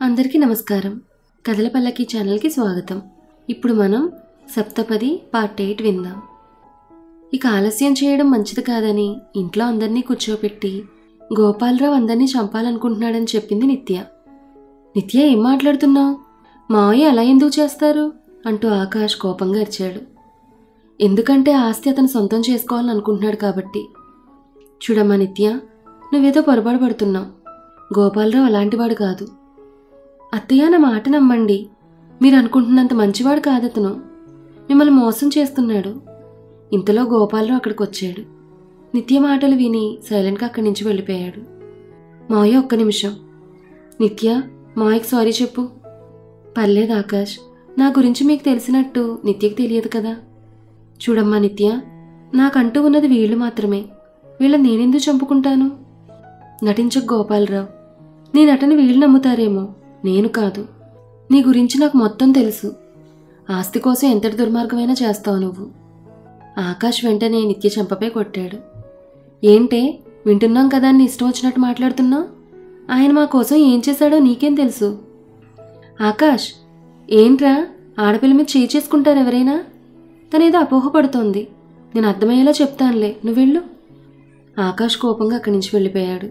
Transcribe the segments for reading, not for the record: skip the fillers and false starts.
అందరికీ నమస్కారం. కథల పల్లకి ఛానల్కి స్వాగతం. ఇప్పుడు మనం సప్తపది పార్ట్ 8 విందాం. ఇక ఆలస్యం చేయడం మంచిది కాదని ఇంట్లో అందరినీ కూర్చోపెట్టి గోపాలరావు అందరినీ చంపాలనుకుంటున్నాడని చెప్పింది నిత్య. నిత్య, ఏం మాట్లాడుతున్నావు? మావయ్య అలా ఎందుకు చేస్తారు అంటూ ఆకాష్ కోపంగా అరిచాడు. ఎందుకంటే ఆస్తి అతను సొంతం చేసుకోవాలని అనుకుంటున్నాడు కాబట్టి. చూడమ్మా నిత్య, నువ్వేదో పొరపాటు పడుతున్నావు. గోపాలరావు అలాంటివాడు కాదు. అత్తయ్య, నా మాట నమ్మండి. మీరు అనుకుంటున్నంత మంచివాడు కాదతను. మిమ్మల్ని మోసం చేస్తున్నాడు. ఇంతలో గోపాలరావు అక్కడికి వచ్చాడు. నిత్య మాటలు విని సైలెంట్గా అక్కడి నుంచి వెళ్ళిపోయాడు. మావయ్య, ఒక్క నిమిషం. నిత్య, మావయ్యకి సారీ చెప్పు. పర్లేదు ఆకాష్, నా గురించి మీకు తెలిసినట్టు నిత్యకి తెలియదు కదా. చూడమ్మా నిత్య, నాకంటూ ఉన్నది వీళ్ళు మాత్రమే. వీళ్ళని నేనెందుకు చంపుకుంటాను? నటించకు గోపాలరావు. నీ నటని వీళ్ళు నమ్ముతారేమో, నేను కాదు. నీ గురించి నాకు మొత్తం తెలుసు. ఆస్తి కోసం ఎంతటి దుర్మార్గమైనా చేస్తావు నువ్వు. ఆకాష్ వెంటనే నిత్య చెంపపై కొట్టాడు. ఏంటే, వింటున్నాం కదా అని ఇష్టం వచ్చినట్టు మాట్లాడుతున్నావు? ఆయన మా కోసం ఏం చేశాడో నీకేం తెలుసు? ఆకాష్, ఏంట్రా, ఆడపిల్ల మీద చేయి చేసుకుంటారు ఎవరైనా? తనేదో అపోహపడుతోంది. నేను అర్థమయ్యేలా చెప్తానులే, నువ్వెళ్ళు. ఆకాష్ కోపంగా అక్కడి నుంచి వెళ్ళిపోయాడు.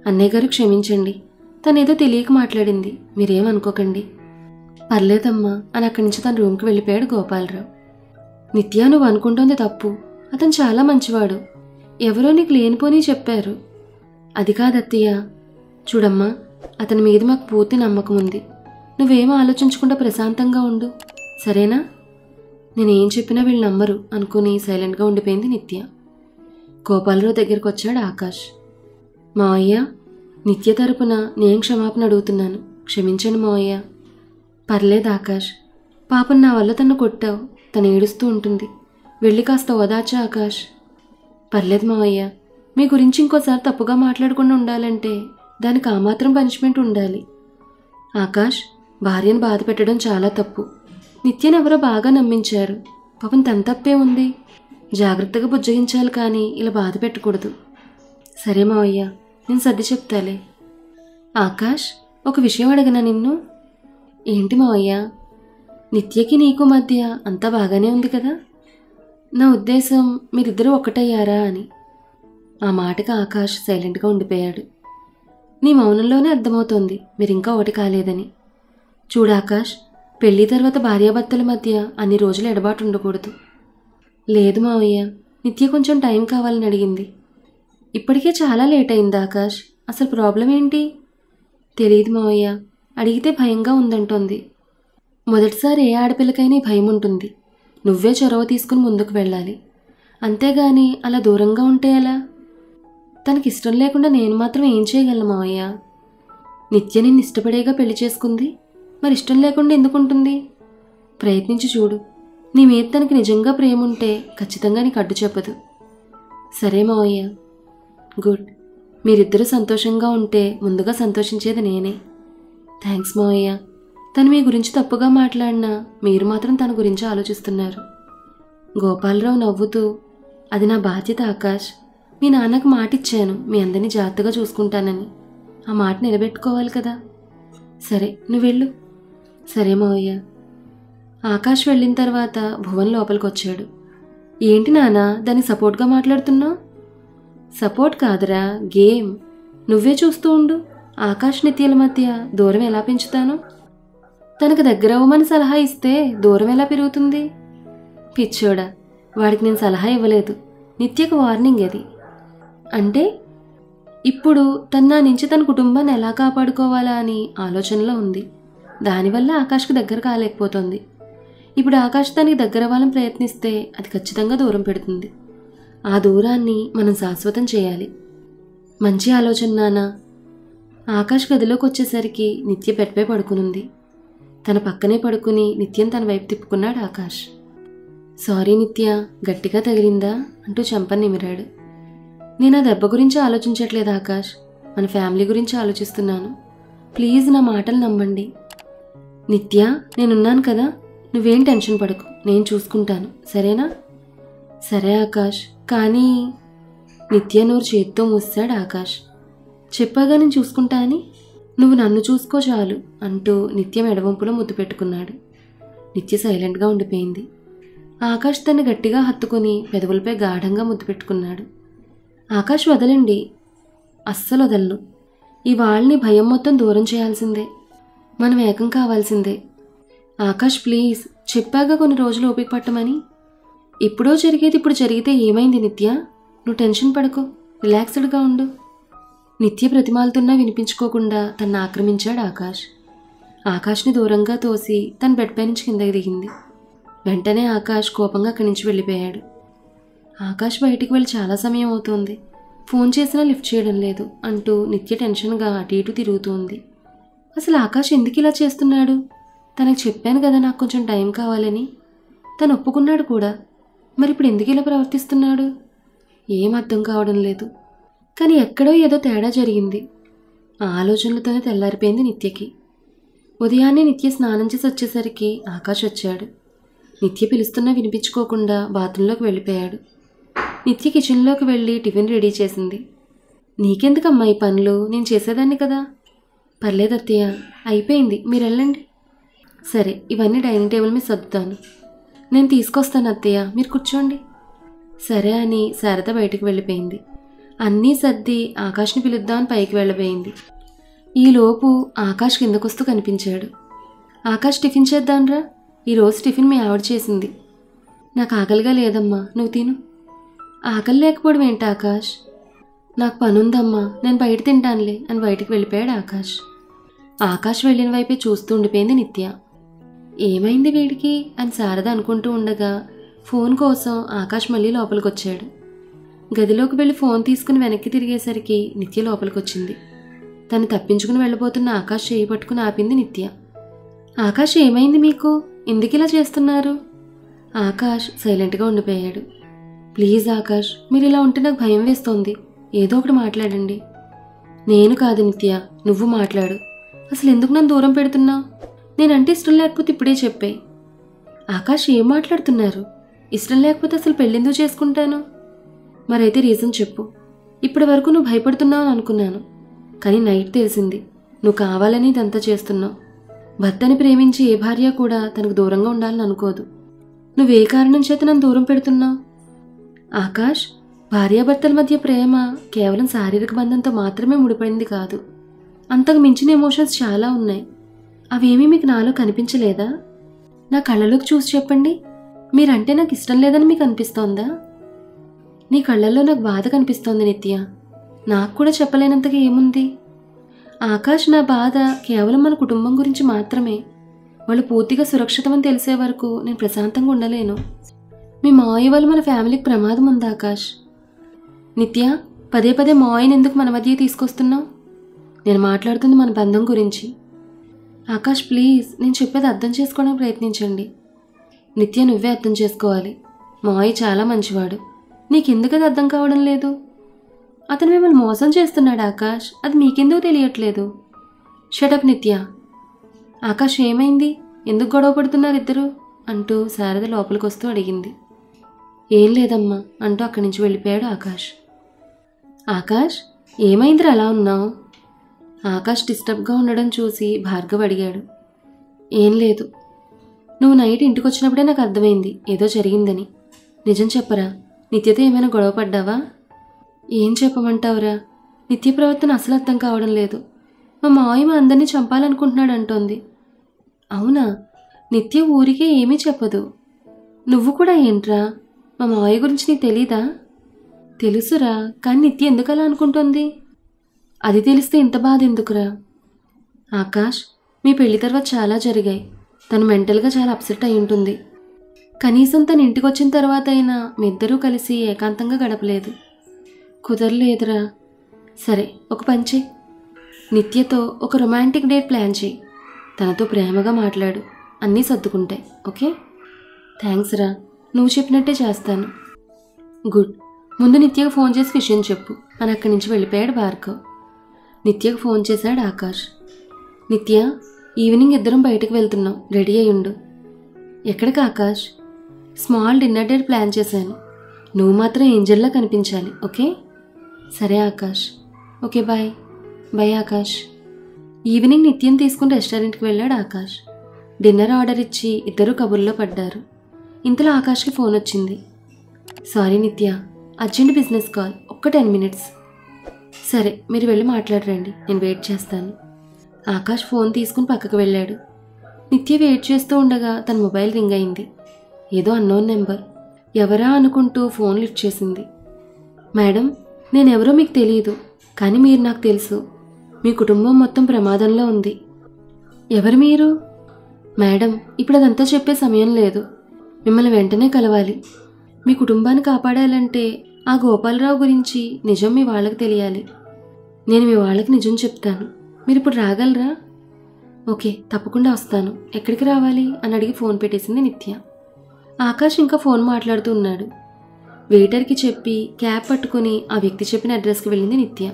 అన్నయ్య గారు, క్షమించండి. తనేదో తెలియక మాట్లాడింది, మీరేమనుకోకండి. పర్లేదమ్మా అని అక్కడి నుంచి తన రూమ్కి వెళ్ళిపోయాడు గోపాలరావు. నిత్య, నువ్వు అనుకుంటోంది తప్పు. అతను చాలా మంచివాడు. ఎవరో నీకు లేనిపోని చెప్పారు. అది కాదత్తయ్య. చూడమ్మా, అతని మీద మాకు పూర్తి నమ్మకం ఉంది. నువ్వేమో ఆలోచించకుండా ప్రశాంతంగా ఉండు, సరేనా? నేనేం చెప్పినా వీళ్ళు నమ్మరు అనుకుని సైలెంట్గా ఉండిపోయింది నిత్య. గోపాలరావు దగ్గరికి వచ్చాడు ఆకాష్. మావయ్య, నిత్య తరపున నేను క్షమాపణ అడుగుతున్నాను. క్షమించండి మావయ్య. పర్లేదు ఆకాష్. పాపం నా వల్ల తను కొట్టావు. తను ఏడుస్తూ ఉంటుంది. వెళ్ళి కాస్త ఓదార్చు ఆకాష్. పర్లేదు మావయ్య. మీ గురించి ఇంకోసారి తప్పుగా మాట్లాడకుండా ఉండాలంటే దానికి ఆ మాత్రం పనిష్మెంట్ ఉండాలి. ఆకాష్, భార్యను బాధ పెట్టడం చాలా తప్పు. నిత్యను ఎవరో బాగా నమ్మించారు. పాపం తన తప్పే ఉంది. జాగ్రత్తగా బుజ్జగించాలి కానీ ఇలా బాధ పెట్టకూడదు. సరే మావయ్య, నేను సర్ది చెప్తాలే. ఆకాష్, ఒక విషయం అడగనా నిన్ను? ఏంటి మావయ్య? నిత్యకి నీకు మధ్య అంతా బాగానే ఉంది కదా? నా ఉద్దేశం, మీరిద్దరూ ఒక్కటయ్యారా అని. ఆ మాటకి ఆకాష్ సైలెంట్గా ఉండిపోయాడు. నీ మౌనంలోనే అర్థమవుతోంది మీరింకా ఒకటి కాలేదని. చూడాకాష్, పెళ్లి తర్వాత భార్యాభర్తల మధ్య అన్ని రోజులు ఎడబాటు ఉండకూడదు. లేదు మావయ్య, నిత్య కొంచెం టైం కావాలని అడిగింది. ఇప్పటికే చాలా లేట్ అయింది ఆకాష్. అసలు ప్రాబ్లం ఏంటి? తెలియదు మావయ్య. అడిగితే భయంగా ఉందంటోంది. మొదటిసారి ఏ ఆడపిల్లకైనా భయం ఉంటుంది. నువ్వే చొరవ తీసుకుని ముందుకు వెళ్ళాలి. అంతేగాని అలా దూరంగా ఉంటే ఎలా? తనకిష్టం లేకుండా నేను మాత్రం ఏం చేయగలను మావయ్య? నిత్య నిన్ను ఇష్టపడేగా పెళ్లి చేసుకుంది. మరి ఇష్టం లేకుండా ఎందుకుంటుంది? ప్రయత్నించి చూడు. నీ మీద తనకి నిజంగా ప్రేమ ఉంటే ఖచ్చితంగా నీకు అడ్డు చెప్పదు. సరే మావయ్య. గుడ్. మీరిద్దరూ సంతోషంగా ఉంటే ముందుగా సంతోషించేది నేనే. థ్యాంక్స్ మావయ్య. తను మీ గురించి తప్పుగా మాట్లాడినా మీరు మాత్రం తన గురించి ఆలోచిస్తున్నారు. గోపాలరావు నవ్వుతూ, అది నా బాధ్యత ఆకాష్. మీ నాన్నకు మాట ఇచ్చాను మీ అందరినీ జాగ్రత్తగా చూసుకుంటానని. ఆ మాట నిలబెట్టుకోవాలి కదా. సరే, నువ్వు వెళ్ళు. సరే మావయ్య. ఆకాష్ వెళ్ళిన తర్వాత భువన్ లోపలికి వచ్చాడు. ఏంటి నాన్న దానికి సపోర్ట్గా మాట్లాడుతున్నావు? సపోర్ట్ కాదురా, గేమ్. నువ్వే చూస్తూ ఉండు. ఆకాష్ నిత్యల మధ్య దూరం ఎలా పెంచుతాను? తనకు దగ్గర అవ్వమని సలహా ఇస్తే దూరం ఎలా పెరుగుతుంది? పిచ్చోడా, వాడికి నేను సలహా ఇవ్వలేదు. నిత్యకు వార్నింగ్ అది. అంటే ఇప్పుడు తన నా నుంచి తన కుటుంబాన్ని ఎలా కాపాడుకోవాలా అని ఆలోచనలో ఉంది. దానివల్ల ఆకాష్కి దగ్గర కాలేకపోతుంది. ఇప్పుడు ఆకాష్ తనకి దగ్గర అవ్వాలని ప్రయత్నిస్తే అది ఖచ్చితంగా దూరం పెడుతుంది. ఆ దూరాన్ని మనం శాశ్వతం చేయాలి. మంచి ఆలోచన నాన్న. ఆకాష్ గదిలోకి వచ్చేసరికి నిత్య బెడ్పై పడుకునుంది. తన పక్కనే పడుకుని నిత్యం తన వైపు తిప్పుకున్నాడు ఆకాష్. సారీ నిత్య, గట్టిగా తగిలిందా అంటూ చెంపని నిమిరాడు. నేను ఆ దెబ్బ గురించి ఆలోచించట్లేదు ఆకాష్. మన ఫ్యామిలీ గురించి ఆలోచిస్తున్నాను. ప్లీజ్ నా మాటలు నమ్మండి. నిత్య, నేనున్నాను కదా. నువ్వేం టెన్షన్ పడకు. నేను చూసుకుంటాను, సరేనా? సరే ఆకాష్. కానీ నిత్య నోరు చేతితో మూసాడు ఆకాష్. చెప్పాగా నేను చూసుకుంటా అని. నువ్వు నన్ను చూసుకో చాలు అంటూ నిత్య మెడవంపులో ముద్దు పెట్టుకున్నాడు. నిత్య సైలెంట్గా ఉండిపోయింది. ఆకాష్ తన్ని గట్టిగా హత్తుకుని పెదవులపై గాఢంగా ముద్దు పెట్టుకున్నాడు. ఆకాష్ వదలండి. అస్సలు వదలను. ఇవాళ్ళని భయం మొత్తం దూరం చేయాల్సిందే. మనం ఏకం కావాల్సిందే. ఆకాష్ ప్లీజ్, చెప్పాగా కొన్ని రోజులు ఓపిక పట్టమని. ఇప్పుడో జరిగేది ఇప్పుడు జరిగితే ఏమైంది నిత్య? నువ్వు టెన్షన్ పడకు, రిలాక్స్డ్గా ఉండు. నిత్య ప్రతిమాలుతున్నా వినిపించుకోకుండా తన్ని ఆక్రమించాడు ఆకాష్. ఆకాష్ని దూరంగా తోసి తన బెడ్పై నుంచి కిందకి దిగింది. వెంటనే ఆకాష్ కోపంగా అక్కడి నుంచి వెళ్ళిపోయాడు. ఆకాష్ బయటికి వెళ్ళి చాలా సమయం అవుతోంది. ఫోన్ చేసినా లిఫ్ట్ చేయడం లేదు అంటూ నిత్య టెన్షన్గా అటు ఇటు తిరుగుతోంది. అసలు ఆకాష్ ఎందుకు ఇలా చేస్తున్నాడు? తనకు చెప్పాను కదా నాకు కొంచెం టైం కావాలని. తను ఒప్పుకున్నాడు కూడా. మరి ఇప్పుడు ఎందుకు ఇలా ప్రవర్తిస్తున్నాడు? ఏం అర్థం కావడం లేదు. కానీ ఎక్కడో ఏదో తేడా జరిగింది. ఆ ఆలోచనలతోనే తెల్లారిపోయింది నిత్యకి. ఉదయాన్నే నిత్య స్నానం చేసి వచ్చేసరికి ఆకాష్ వచ్చాడు. నిత్య పిలుస్తున్నా వినిపించుకోకుండా బాత్రూంలోకి వెళ్ళిపోయాడు. నిత్య కిచెన్లోకి వెళ్ళి టిఫిన్ రెడీ చేసింది. నీకెందుకమ్మా ఈ పనులు? నేను చేసేదాన్ని కదా. పర్లేదు అత్తయ్య, అయిపోయింది, మీరు వెళ్ళండి. సరే, ఇవన్నీ డైనింగ్ టేబుల్ మీద సర్దుతాను. నేను తీసుకొస్తాను అత్తయ్య, మీరు కూర్చోండి. సరే అని శారద బయటికి వెళ్ళిపోయింది. అన్నీ సర్ది ఆకాష్ని పిలుద్దామని పైకి వెళ్ళబోయింది. ఈలోపు ఆకాష్ కిందకొస్తూ కనిపించాడు. ఆకాష్, టిఫిన్ చేద్దాంరా. ఈరోజు టిఫిన్ మీ ఆవిడ చేసింది. నాకు ఆకలిగా లేదమ్మా, నువ్వు తిను. ఆకలి లేకపోవడం ఏంటి ఆకాష్? నాకు పనుందమ్మా, నేను బయట తింటానులే అని బయటికి వెళ్ళిపోయాడు ఆకాష్. ఆకాష్ వెళ్ళిన వైపే చూస్తూ ఉండిపోయింది నిత్య. ఏమైంది వీడికి అని శారద అనుకుంటూ ఉండగా ఫోన్ కోసం ఆకాష్ మళ్ళీ లోపలికి వచ్చాడు. గదిలోకి వెళ్ళి ఫోన్ తీసుకుని వెనక్కి తిరిగేసరికి నిత్య లోపలికి వచ్చింది. తను తప్పించుకుని వెళ్ళబోతున్న ఆకాష్ చేయి పట్టుకుని ఆపింది నిత్య. ఆకాష్, ఏమైంది మీకు? ఎందుకు ఇలా చేస్తున్నారు? ఆకాష్ సైలెంట్గా ఉండిపోయాడు. ప్లీజ్ ఆకాష్, మీరు ఇలా ఉంటే నాకు భయం వేస్తోంది. ఏదో ఒకటి మాట్లాడండి. నేను కాదు నిత్య, నువ్వు మాట్లాడు. అసలు ఎందుకు నన్ను దూరం పెడుతున్నావు? నేనంటే ఇష్టం లేకపోతే ఇప్పుడే చెప్పాయి. ఆకాష్, ఏం మాట్లాడుతున్నారు? ఇష్టం లేకపోతే అసలు పెళ్ళెందుకు చేసుకుంటాను? మరైతే రీజన్ చెప్పు. ఇప్పటి వరకు నువ్వు భయపడుతున్నావు అని అనుకున్నాను. కానీ నైట్ తెలిసింది నువ్వు కావాలని ఇదంతా చేస్తున్నావు. భర్తని ప్రేమించి ఏ భార్య కూడా తనకు దూరంగా ఉండాలని అనుకోదు. నువ్వే కారణం చేత నన్ను దూరం పెడుతున్నావు? ఆకాష్, భార్యాభర్తల మధ్య ప్రేమ కేవలం శారీరక బంధంతో మాత్రమే ముడిపడింది కాదు. అంతకు మించిన ఎమోషన్స్ చాలా ఉన్నాయి. అవేమీ మీకు నాలో కనిపించలేదా? నా కళ్ళలోకి చూసి చెప్పండి. మీరంటే నాకు ఇష్టం లేదని మీకు అనిపిస్తోందా? నీ కళ్ళల్లో నాకు బాధ కనిపిస్తోంది నిత్య. నాకు కూడా చెప్పలేనంతగా ఏముంది? ఆకాష్, నా బాధ కేవలం మన కుటుంబం గురించి మాత్రమే. వాళ్ళు పూర్తిగా సురక్షితమని తెలిసే వరకు నేను ప్రశాంతంగా ఉండలేను. మీ మావయ్య వల్ల మన ఫ్యామిలీకి ప్రమాదం ఉంది ఆకాష్. నిత్య, పదే పదే మావయ్యని ఎందుకు మన మధ్య తీసుకొస్తున్నావు? నేను మాట్లాడుతుంది మన బంధం గురించి. ఆకాష్ ప్లీజ్, నేను చెప్పేది అర్థం చేసుకోవడానికి ప్రయత్నించండి. నిత్య, నువ్వే అర్థం చేసుకోవాలి. మావయ్య చాలా మంచివాడు. నీకెందుకు అది అర్థం కావడం లేదు? అతను మిమ్మల్ని మోసం చేస్తున్నాడు ఆకాష్, అది మీకెందుకు తెలియట్లేదు? షటప్ నిత్య. ఆకాష్, ఏమైంది? ఎందుకు గొడవ పడుతున్నారు ఇద్దరు అంటూ శారద లోపలికి వస్తూ అడిగింది. ఏం లేదమ్మా అంటూ అక్కడి నుంచి వెళ్ళిపోయాడు ఆకాష్. ఆకాష్, ఏమైందిరా అలా ఉన్నావు? ఆకాష్ డిస్టర్బ్గా ఉండడం చూసి భార్గవ్ అడిగాడు. ఏం లేదు. నువ్వు నైట్ ఇంటికి వచ్చినప్పుడే నాకు అర్థమైంది ఏదో జరిగిందని. నిజం చెప్పరా, నిత్యతో ఏమైనా గొడవ పడ్డావా? ఏం చెప్పమంటావురా? నిత్య ప్రవర్తన అసలు అర్థం కావడం లేదు. మా మావయ్య మా అందరినీ చంపాలనుకుంటున్నాడు అంటోంది. అవునా? నిత్య ఊరికే ఏమీ చెప్పదు. నువ్వు కూడా ఏంట్రా? మా మావయ్య గురించి నీకు తెలీదా? తెలుసురా, కానీ నిత్య ఎందుకు అలా అనుకుంటోంది? అది తెలిస్తే ఇంత బాధ ఎందుకురా? ఆకాష్, మీ పెళ్లి తర్వాత చాలా జరిగాయి. తను మెంటల్గా చాలా అప్సెట్ అయి ఉంటుంది. కనీసం తను ఇంటికి వచ్చిన తర్వాత అయినా మీ ఇద్దరూ కలిసి ఏకాంతంగా గడపలేదు. కుదరలేదురా. సరే, ఒక పని చెయ్యి. నిత్యతో ఒక రొమాంటిక్ డేట్ ప్లాన్ చేయి. తనతో ప్రేమగా మాట్లాడు. అన్నీ సర్దుకుంటాయి. ఓకే? థ్యాంక్స్ రా, నువ్వు చెప్పినట్టే చేస్తాను. గుడ్. ముందు నిత్యకు ఫోన్ చేసి విషయం చెప్పు అని అక్కడి నుంచి వెళ్ళిపోయాడు భార్గవ్. నిత్యకు ఫోన్ చేశాడు ఆకాష్. నిత్య, ఈవినింగ్ ఇద్దరం బయటకు వెళ్తున్నాం, రెడీ అయ్యుండు. ఎక్కడికి Akash? Small dinner date plan చేశాను. నువ్వు మాత్రం ఏంజల్లా కనిపించాలి. ఓకే? సరే Akash. Okay, bye. Bye Akash. Evening నిత్యం తీసుకుని రెస్టారెంట్కి వెళ్ళాడు ఆకాష్. డిన్నర్ ఆర్డర్ ఇచ్చి ఇద్దరూ కబుర్లో పడ్డారు. ఇంతలో ఆకాష్కి ఫోన్ వచ్చింది. సారీ నిత్య, అర్జెంట్ బిజినెస్ కాల్, ఒక్క 10 minutes. సరే, మీరు వెళ్ళి మాట్లాడరండి, నేను వెయిట్ చేస్తాను. ఆకాష్ ఫోన్ తీసుకుని పక్కకు వెళ్ళాడు. నిత్య వెయిట్ చేస్తూ ఉండగా తన మొబైల్ రింగ్ అయింది. ఏదో అన్నోన్ నెంబర్. ఎవరా అనుకుంటూ ఫోన్ లిఫ్ట్ చేసింది. మేడం, నేనెవరో మీకు తెలియదు, కానీ మీరు నాకు తెలుసు. మీ కుటుంబం మొత్తం ప్రమాదంలో ఉంది. ఎవరు మీరు? మేడం, ఇప్పుడు అదంతా చెప్పే సమయం లేదు. మిమ్మల్ని వెంటనే కలవాలి. మీ కుటుంబాన్ని కాపాడాలంటే ఆ గోపాలరావు గురించి నిజం మీ వాళ్ళకి తెలియాలి. నేను మీ వాళ్ళకి నిజం చెప్తాను. మీరు ఇప్పుడు రాగలరా? ఓకే, తప్పకుండా వస్తాను. ఎక్కడికి రావాలి అని అడిగి ఫోన్ పెట్టేసింది నిత్య. ఆకాష్ ఇంకా ఫోన్ మాట్లాడుతూ ఉన్నాడు. వెయిటర్కి చెప్పి క్యాబ్ పట్టుకుని ఆ వ్యక్తి చెప్పిన అడ్రస్కి వెళ్ళింది నిత్య.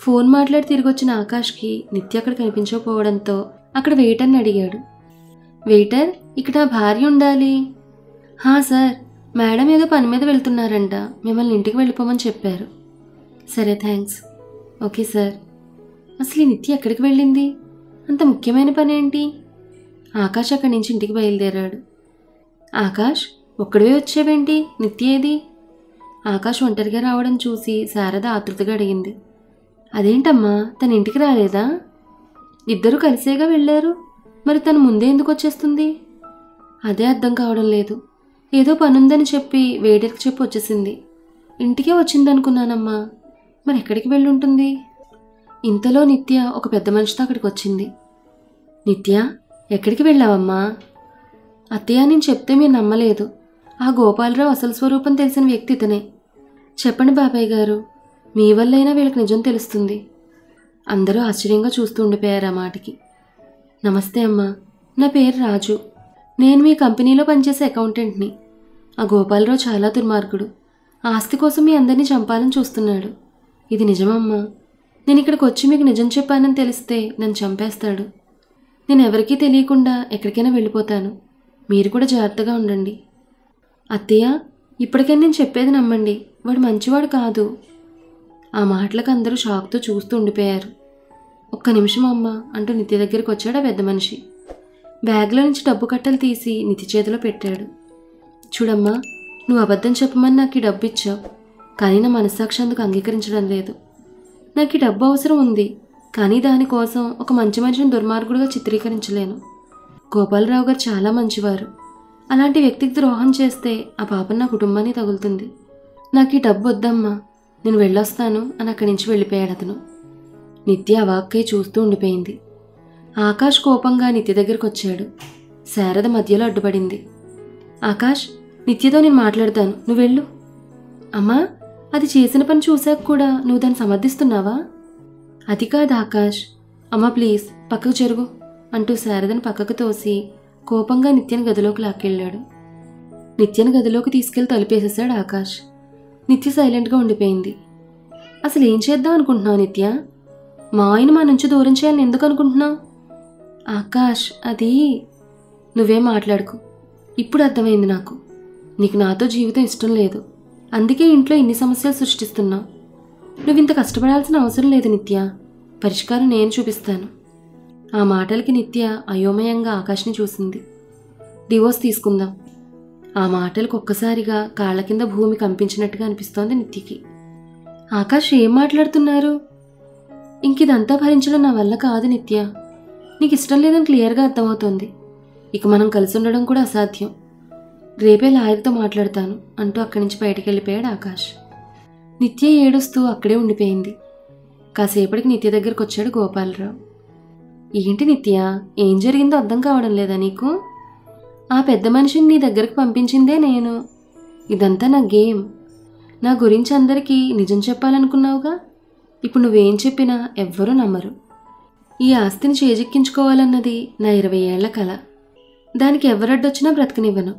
ఫోన్ మాట్లాడి తిరిగి వచ్చిన ఆకాష్కి నిత్య అక్కడ కనిపించకపోవడంతో అక్కడ వెయిటర్ని అడిగాడు. వెయిటర్, ఇక్కడ భార్య ఉండాలి. హా సార్, మేడం ఏదో పని మీద వెళ్తున్నారంట, మిమ్మల్ని ఇంటికి వెళ్ళిపోమని చెప్పారు. సరే, థ్యాంక్స్. Okay sir. అసలు ఈ నిత్య ఎక్కడికి వెళ్ళింది? అంత ముఖ్యమైన పని ఏంటి? ఆకాష్ అక్కడి నుంచి ఇంటికి బయలుదేరాడు. ఆకాష్, ఒక్కడివే వచ్చేవేంటి? నిత్య ఏది? ఆకాష్ ఒంటరిగా రావడం చూసి శారద ఆతృతగా అడిగింది. అదేంటమ్మా, తన ఇంటికి రాలేదా? ఇద్దరూ కలిసేగా వెళ్ళారు, మరి తను ముందే ఎందుకు వచ్చేస్తుంది? అదే అర్థం కావడం లేదు. ఏదో పనుందని చెప్పి వెయిటర్కి చెప్పి వచ్చేసింది. ఇంటికే వచ్చిందనుకున్నానమ్మా, మరి ఎక్కడికి వెళ్ళుంటుంది? ఇంతలో నిత్య ఒక పెద్ద మనిషితో అక్కడికి వచ్చింది. నిత్య, ఎక్కడికి వెళ్ళావమ్మా? అత్తయ్య, నేను చెప్తే మీరు నమ్మలేదు. ఆ గోపాలరావు అసలు స్వరూపం తెలిసిన వ్యక్తి ఇతనే. చెప్పండి బాబాయ్ గారు, మీ వల్లైనా వీళ్ళకి నిజం తెలుస్తుంది. అందరూ ఆశ్చర్యంగా చూస్తూ ఉండిపోయారు ఆ మాటకి. నమస్తే అమ్మా, నా పేరు రాజు. నేను మీ కంపెనీలో పనిచేసే అకౌంటెంట్ని. ఆ గోపాలరావు చాలా దుర్మార్గుడు. ఆస్తి కోసం మీ అందరినీ చంపాలని చూస్తున్నాడు. ఇది నిజమమ్మా. నేను ఇక్కడికి వచ్చి మీకు నిజం చెప్పానని తెలిస్తే నన్ను చంపేస్తాడు. నేను ఎవరికీ తెలియకుండా ఎక్కడికైనా వెళ్ళిపోతాను. మీరు కూడా జాగ్రత్తగా ఉండండి. అత్తయ్య, ఇప్పటికైనా నేను చెప్పేది నమ్మండి, వాడు మంచివాడు కాదు. ఆ మాటలకు అందరూ షాక్తో చూస్తూ ఉండిపోయారు. ఒక్క నిమిషం అమ్మ అంటూ నిత్య దగ్గరికి వచ్చాడు ఆ పెద్ద మనిషి. బ్యాగ్లో నుంచి డబ్బు కట్టలు తీసి నిత్య చేతిలో పెట్టాడు. చూడమ్మా, నువ్వు అబద్ధం చెప్పమని నాకు ఈ డబ్బు ఇచ్చావు, కానీ నా మనస్సాక్షి అందుకు అంగీకరించడం లేదు. నాకు ఈ డబ్బు అవసరం ఉంది, కానీ దానికోసం ఒక మంచి మనిషిని దుర్మార్గుడిగా చిత్రీకరించలేను. గోపాలరావు గారు చాలా మంచివారు. అలాంటి వ్యక్తికి ద్రోహం చేస్తే ఆ పాపం నా కుటుంబాన్ని తగులుతుంది. నాకు ఈ డబ్బు వద్దమ్మా, నేను వెళ్ళొస్తాను అని అక్కడి నుంచి వెళ్ళిపోయాడు అతను. నిత్య అవాక్కై చూస్తూ ఉండిపోయింది. ఆకాష్ కోపంగా నిత్య దగ్గరికి వచ్చాడు. శారద మధ్యలో అడ్డుపడింది. ఆకాష్, నిత్యతో నేను మాట్లాడతాను, నువ్వు వెళ్ళు. అమ్మా, అది చేసిన పని చూశాక కూడా నువ్వు దాన్ని సమర్థిస్తున్నావా? అది కాదు ఆకాష్. అమ్మా ప్లీజ్, పక్కకు జరుగు అంటూ శారదను పక్కకు తోసి కోపంగా నిత్యని గదిలోకి లాక్కెళ్ళాడు. నిత్యని గదిలోకి తీసుకెళ్లి తలుపేసేశాడు ఆకాష్. నిత్య సైలెంట్గా ఉండిపోయింది. అసలు ఏం చేద్దాం అనుకుంటున్నావు నిత్య? మా ఆయన మా నుంచి దూరం చేయాలని ఎందుకు అనుకుంటున్నావు? ఆకాష్, అది... నువ్వేం మాట్లాడుకు. ఇప్పుడు అర్థమైంది నాకు. నీకు నాతో జీవితం ఇష్టం లేదు, అందుకే ఇంట్లో ఇన్ని సమస్యలు సృష్టిస్తున్నావు. నువ్వు ఇంత కష్టపడాల్సిన అవసరం లేదు నిత్య, పరిష్కారం నేను చూపిస్తాను. ఆ మాటలకి నిత్య అయోమయంగా ఆకాష్ని చూసింది. డివోర్స్ తీసుకుందాం. ఆ మాటలకు ఒక్కసారిగా కాళ్ళ కింద భూమి కంపించినట్టుగా అనిపిస్తోంది నిత్యకి. ఆకాష్, ఏం మాట్లాడుతున్నారు? ఇంకిదంతా భరించడం నా వల్ల కాదు నిత్య. నీకు ఇష్టం లేదని క్లియర్గా అర్థమవుతోంది. ఇక మనం కలిసి ఉండడం కూడా అసాధ్యం. రేపే లాయర్తో మాట్లాడతాను అంటూ అక్కడి నుంచి బయటికి వెళ్ళిపోయాడు ఆకాష్. నిత్య ఏడుస్తూ అక్కడే ఉండిపోయింది. కాసేపటికి నిత్య దగ్గరకు వచ్చాడు గోపాలరావు. ఏంటి నిత్య, ఏం జరిగిందో అర్థం కావడం లేదా నీకు? ఆ పెద్ద మనిషిని నీ దగ్గరకు పంపించిందే నేను. ఇదంతా నా గేమ్. నా గురించి అందరికీ నిజం చెప్పాలనుకున్నావుగా. ఇప్పుడు నువ్వేం చెప్పినా ఎవ్వరూ నమ్మరు. ఈ ఆస్తిని చేజిక్కించుకోవాలన్నది నా 20 ఏళ్ల కల. దానికి ఎవరడ్డొచ్చినా బ్రతకనివ్వను.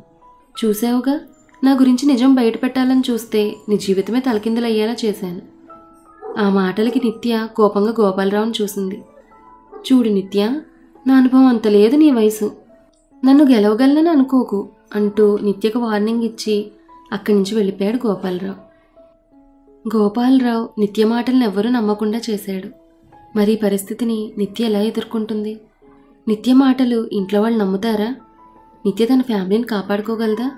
చూసావుగా, నా గురించి నిజం బయట పెట్టాలని చూస్తే నీ జీవితమే తలకిందులయ్యేలా చేశాను. ఆ మాటలకి నిత్య కోపంగా గోపాలరావుని చూసింది. చూడు నిత్య, నా అనుభవం అంత లేదు, నీ వయసు. నన్ను గెలవగలనని అనుకోకు అంటూ నిత్యకు వార్నింగ్ ఇచ్చి అక్కడి నుంచి వెళ్ళిపోయాడు గోపాలరావు. గోపాలరావు నిత్య మాటలను ఎవ్వరూ నమ్మకుండా చేశాడు. మరి ఈ పరిస్థితిని నిత్య ఎలా ఎదుర్కొంటుంది? నిత్య మాటలు ఇంట్లో వాళ్ళు నమ్ముతారా? నిత్య తన ఫ్యామిలీని కాపాడుకోగలదా?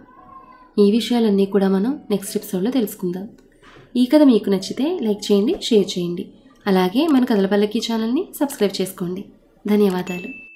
ఈ విషయాలన్నీ కూడా మనం నెక్స్ట్ ఎపిసోడ్లో తెలుసుకుందాం. ఈ కథ మీకు నచ్చితే లైక్ చేయండి, షేర్ చేయండి. అలాగే మన కథల పల్లకి ఛానల్ని సబ్స్క్రైబ్ చేసుకోండి. ధన్యవాదాలు.